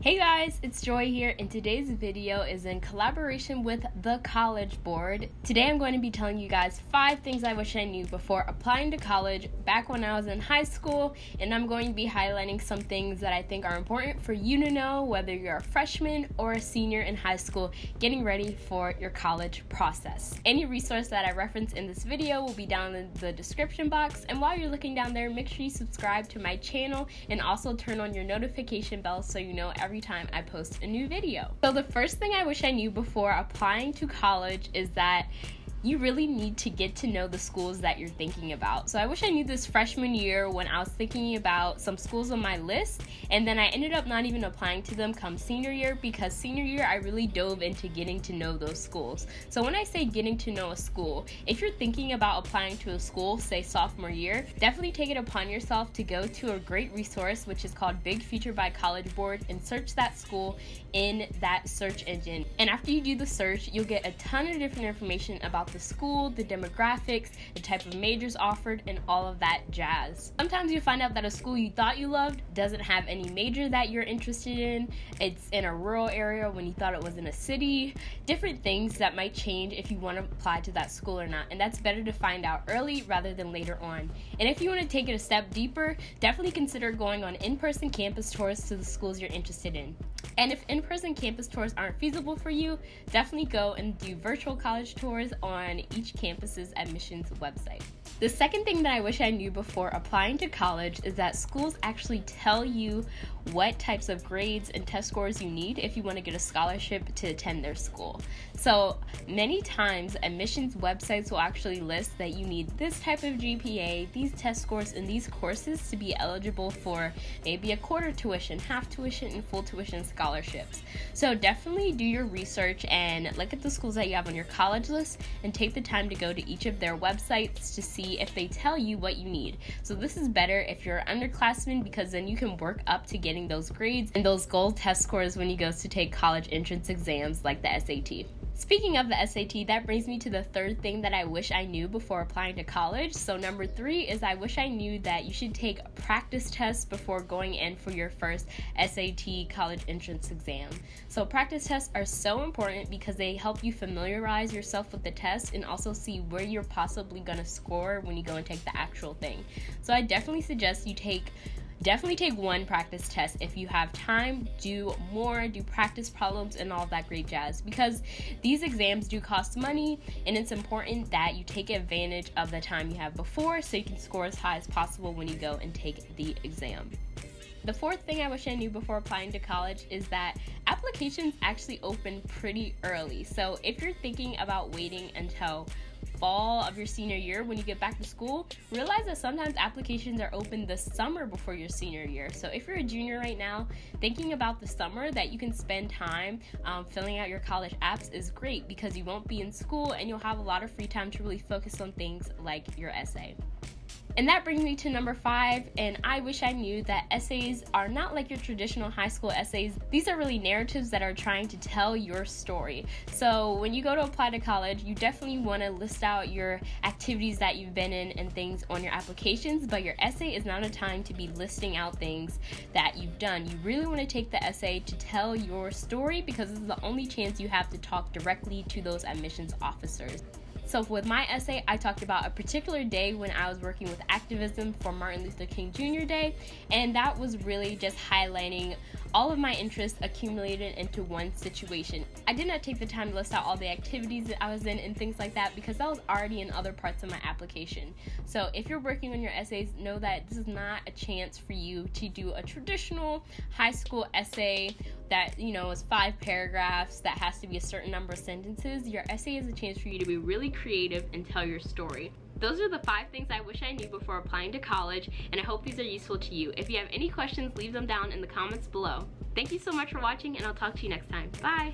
Hey guys, it's Joy here, and today's video is in collaboration with the College Board. Today I'm going to be telling you guys 5 things I wish I knew before applying to college back when I was in high school, and I'm going to be highlighting some things that I think are important for you to know whether you're a freshman or a senior in high school getting ready for your college process. Any resource that I reference in this video will be down in the description box, and while you're looking down there, make sure you subscribe to my channel and also turn on your notification bell so you know every time I post a new video. So the first thing I wish I knew before applying to college is that you really need to get to know the schools that you're thinking about. So I wish I knew this freshman year when I was thinking about some schools on my list, and then I ended up not even applying to them come senior year, because senior year I really dove into getting to know those schools. So when I say getting to know a school, if you're thinking about applying to a school, say sophomore year, definitely take it upon yourself to go to a great resource which is called Big Future by College Board and search that school in that search engine. And after you do the search, you'll get a ton of different information about the school, the demographics, the type of majors offered, and all of that jazz. Sometimes you find out that a school you thought you loved doesn't have any major that you're interested in. It's in a rural area when you thought it was in a city. Different things that might change if you want to apply to that school or not, and that's better to find out early rather than later on. And if you want to take it a step deeper, definitely consider going on in-person campus tours to the schools you're interested in. And if in-person campus tours aren't feasible for you, definitely go and do virtual college tours on each campus's admissions website. The second thing that I wish I knew before applying to college is that schools actually tell you what types of grades and test scores you need if you want to get a scholarship to attend their school. So many times admissions websites will actually list that you need this type of GPA, these test scores, and these courses to be eligible for maybe a quarter tuition, half tuition, and full tuition scholarships. So definitely do your research and look at the schools that you have on your college list and take the time to go to each of their websites to see if they tell you what you need. So this is better if you're an underclassman, because then you can work up to getting those grades and those gold test scores when you go to take college entrance exams like the SAT. Speaking of the SAT, that brings me to the third thing that I wish I knew before applying to college. So number 3 is I wish I knew that you should take practice tests before going in for your first SAT college entrance exam. So practice tests are so important because they help you familiarize yourself with the test and also see where you're possibly going to score when you go and take the actual thing. So I definitely suggest you definitely take one practice test. If you have time, do more, do practice problems and all of that great jazz, because these exams do cost money, and it's important that you take advantage of the time you have before so you can score as high as possible when you go and take the exam. The fourth thing I wish I knew before applying to college is that applications actually open pretty early. So if you're thinking about waiting until fall of your senior year when you get back to school, realize that sometimes applications are open the summer before your senior year. So if you're a junior right now, thinking about the summer that you can spend time filling out your college apps is great, because you won't be in school and you'll have a lot of free time to really focus on things like your essay. And that brings me to number 5, and I wish I knew that essays are not like your traditional high school essays. These are really narratives that are trying to tell your story. So when you go to apply to college, you definitely want to list out your activities that you've been in and things on your applications, but your essay is not a time to be listing out things that you've done. You really want to take the essay to tell your story, because this is the only chance you have to talk directly to those admissions officers. So with my essay, I talked about a particular day when I was working with activism for Martin Luther King Jr. Day, and that was really just highlighting all of my interests accumulated into one situation. I did not take the time to list out all the activities that I was in and things like that, because that was already in other parts of my application. So if you're working on your essays, know that this is not a chance for you to do a traditional high school essay that, is 5 paragraphs that has to be a certain number of sentences. Your essay is a chance for you to be really creative and tell your story. Those are the 5 things I wish I knew before applying to college, and I hope these are useful to you. If you have any questions, leave them down in the comments below. Thank you so much for watching, and I'll talk to you next time. Bye!